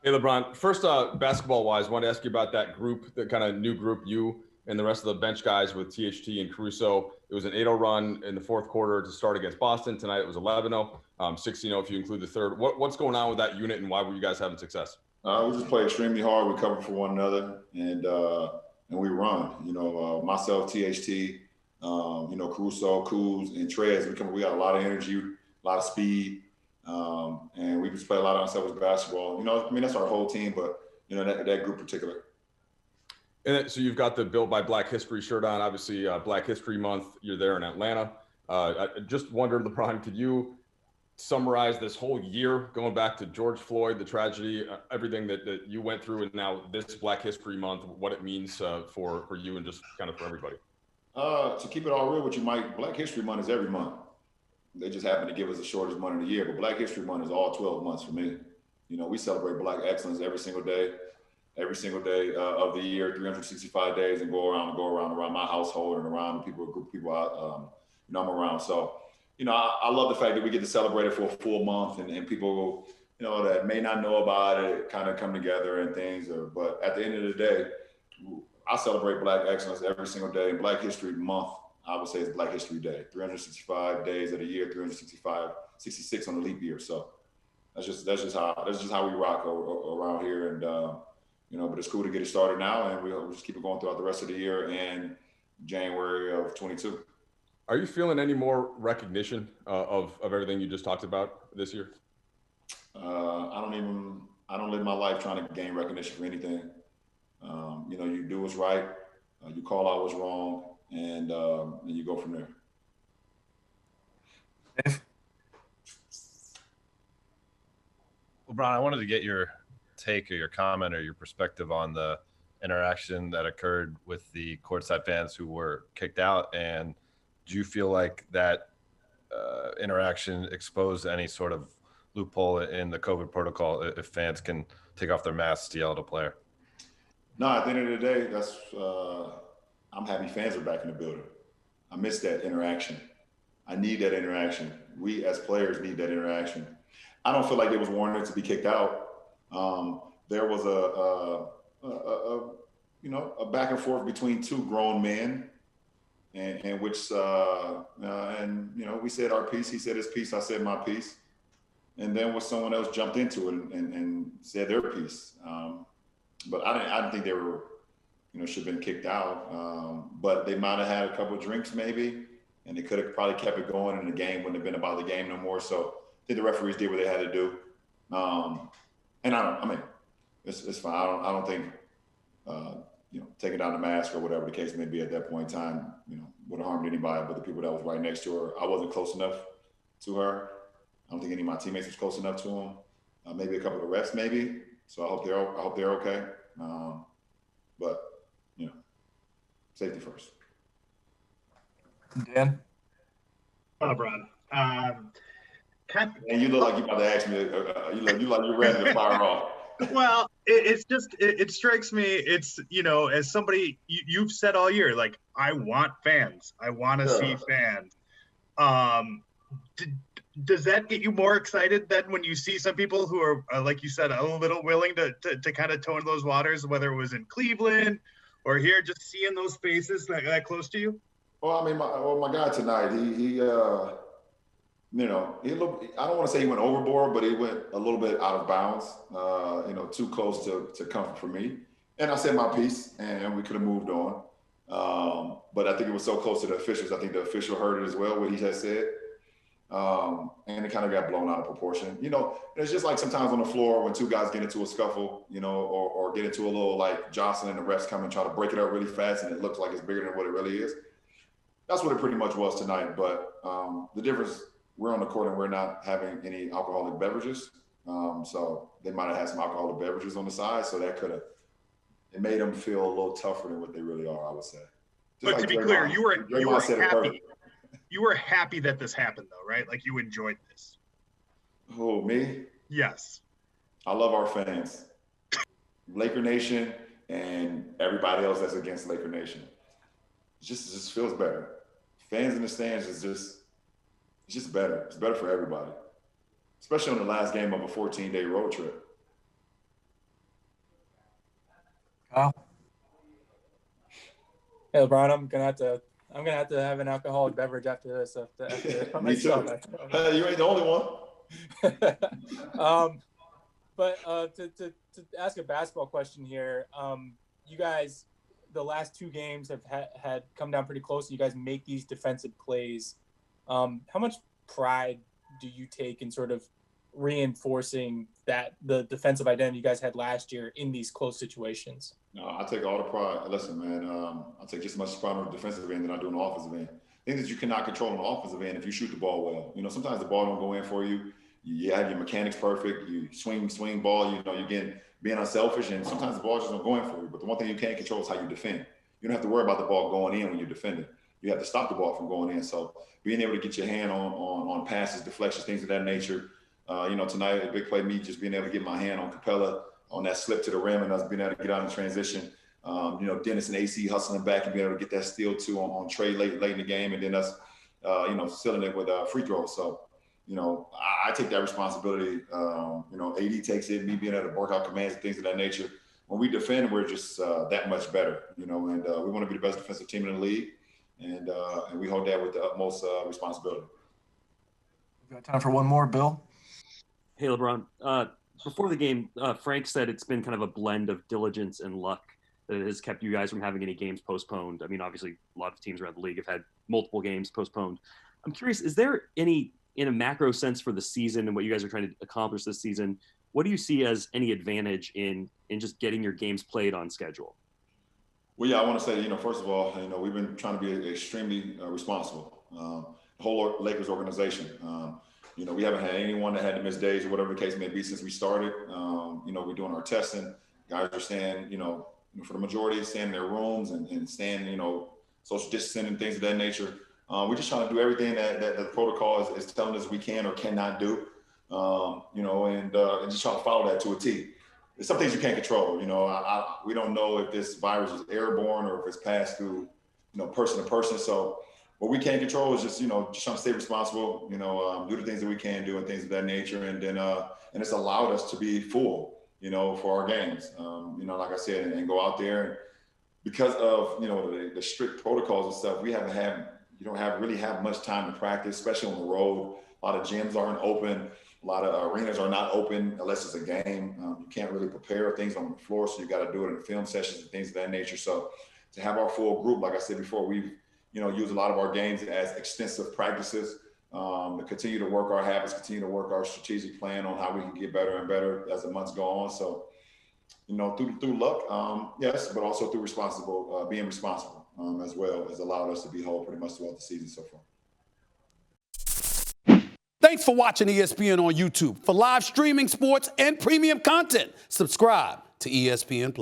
Hey, LeBron. First, basketball-wise, wanted to ask you about that group, the kind of new group, you and the rest of the bench guys with THT and Caruso. It was an 8-0 run in the fourth quarter to start against Boston. Tonight it was 11-0, 16-0 if you include the third. What's going on with that unit, and why were you guys having success? We just play extremely hard. We cover for one another, and we run. Myself, THT, Caruso, Kuz, and Trez. We got a lot of energy, a lot of speed, and we just play a lot of ourselves basketball. That's our whole team, but that group in particular. And so you've got the Built by Black History shirt on. Obviously, Black History Month. You're there in Atlanta. I just wondered, LeBron, could you summarize this whole year, going back to George Floyd, the tragedy, everything that you went through, and now this Black History Month, what it means for you and just kind of for everybody? To keep it all real with you, Mike, Black History Month is every month. They just happen to give us the shortest month of the year, but Black History Month is all 12 months for me. We celebrate Black excellence every single day of the year, 365 days, and go around my household and around the people, a group of people I'm around. So, I love the fact that we get to celebrate it for a full month, and people, that may not know about it kind of come together and things. But at the end of the day, I celebrate Black excellence every single day. And Black History Month, I would say, is Black History Day. 365 days of the year, 66 on the leap year. So that's just how we rock around here. And but it's cool to get it started now, and we'll just keep it going throughout the rest of the year and January of 22. Are you feeling any more recognition of everything you just talked about this year? I don't live my life trying to gain recognition for anything. You do what's right, you call out what's wrong, and you go from there. LeBron, I wanted to get your take or your comment or your perspective on the interaction that occurred with the courtside fans who were kicked out, and do you feel like that interaction exposed any sort of loophole in the COVID protocol if fans can take off their masks to yell at a player? No, at the end of the day, I'm happy fans are back in the building. I miss that interaction. I need that interaction. We as players need that interaction. I don't feel like it was warranted to be kicked out. There was a back and forth between two grown men, in which we said our piece. He said his piece. I said my piece, and then someone else jumped into it and said their piece. But I didn't think they were, should have been kicked out. But they might have had a couple of drinks maybe, and they could have probably kept it going, and the game wouldn't have been about the game no more. So I think the referees did what they had to do. And it's fine. I don't think, taking down the mask or whatever the case may be at that point in time, would have harmed anybody but the people that was right next to her. I wasn't close enough to her. I don't think any of my teammates was close enough to them. Maybe a couple of refs, maybe. So I hope they're okay. But safety first. Dan? LeBron. And you look like you're about to ask me. You look like you're ready to fire off. Well, it strikes me. It's as somebody you've said all year, like I want fans. I want to see fans. Does that get you more excited than when you see some people who are, like you said, a little willing to kind of tone those waters, whether it was in Cleveland or here, just seeing those faces that close to you? Well, my guy tonight, he I don't want to say he went overboard, but he went a little bit out of bounds, too close to comfort for me. And I said my piece, and we could have moved on. But I think it was so close to the officials. I think the official heard it as well, what he had said. And it kind of got blown out of proportion. It's just like sometimes on the floor when two guys get into a scuffle, or get into a little like jostling, and the refs come and try to break it up really fast, and it looks like it's bigger than what it really is. That's what it pretty much was tonight. But the difference, we're on the court and we're not having any alcoholic beverages. So they might have had some alcoholic beverages on the side. So that it made them feel a little tougher than what they really are, I would say. But to be clear, you were happy. You were happy that this happened, though, right? Like you enjoyed this. Who, me? Yes. I love our fans. Laker Nation and everybody else that's against Laker Nation. It just feels better. Fans in the stands it's just better. It's better for everybody, especially on the last game of a 14-day road trip. Kyle? Hey, LeBron, I'm gonna have to have an alcoholic beverage after this. Me too. Hey, you ain't the only one. But to ask a basketball question here, you guys, the last two games have had come down pretty close. And you guys make these defensive plays. How much pride do you take in sort of reinforcing that the defensive identity you guys had last year in these close situations? No, I take all the pride. Listen, man, I take just as much pride on the defensive end than I do on the offensive end. Things that you cannot control on the offensive end if you shoot the ball well. You know, sometimes the ball don't go in for you. You have your mechanics perfect. You swing ball. You know, you're being unselfish, and sometimes the ball just don't go in for you. But the one thing you can't control is how you defend. You don't have to worry about the ball going in when you're defending. You have to stop the ball from going in. So being able to get your hand on passes, deflections, things of that nature. You know, tonight, a big play, me just being able to get my hand on Capella on that slip to the rim and us being able to get out in transition. You know, Dennis and AC hustling back and being able to get that steal too on Trey late in the game, and then us, you know, sealing it with free throws. So, you know, I take that responsibility. You know, AD takes it, me being able to work out commands and things of that nature. When we defend, we're just that much better, you know, and we want to be the best defensive team in the league, and we hold that with the utmost responsibility. We've got time for one more, Bill. Hey, LeBron. Before the game, Frank said it's been kind of a blend of diligence and luck that has kept you guys from having any games postponed. I mean, obviously, a lot of teams around the league have had multiple games postponed. I'm curious, is there any, in a macro sense for the season and what you guys are trying to accomplish this season, what do you see as any advantage in just getting your games played on schedule? Well, yeah, I want to say, you know, first of all, you know, we've been trying to be extremely responsible. The whole Lakers organization. You know, we haven't had anyone that had to miss days or whatever the case may be since we started. You know, we're doing our testing. Guys are staying, you know, for the majority, staying in their rooms and staying, you know, social distancing and things of that nature. We're just trying to do everything that the protocol is telling us we can or cannot do, you know, and just try to follow that to a T. There's some things you can't control. You know, we don't know if this virus is airborne or if it's passed through, you know, person to person. So what we can't control is just, you know, just trying to stay responsible, you know, do the things that we can do and things of that nature. And then, and it's allowed us to be full, you know, for our games, you know, like I said, and go out there. And because of, you know, the strict protocols and stuff, you don't really have much time to practice, especially on the road. A lot of gyms aren't open. A lot of arenas are not open unless it's a game. You can't really prepare things on the floor, so you got to do it in the film sessions and things of that nature. So to have our full group, like I said before, we've, you know, use a lot of our games as extensive practices to continue to work our habits, continue to work our strategic plan on how we can get better and better as the months go on. So, you know, through luck, yes, but also through being responsible as well has allowed us to be whole pretty much throughout the season so far. Thanks for watching ESPN on YouTube. For live streaming sports and premium content, subscribe to ESPN+.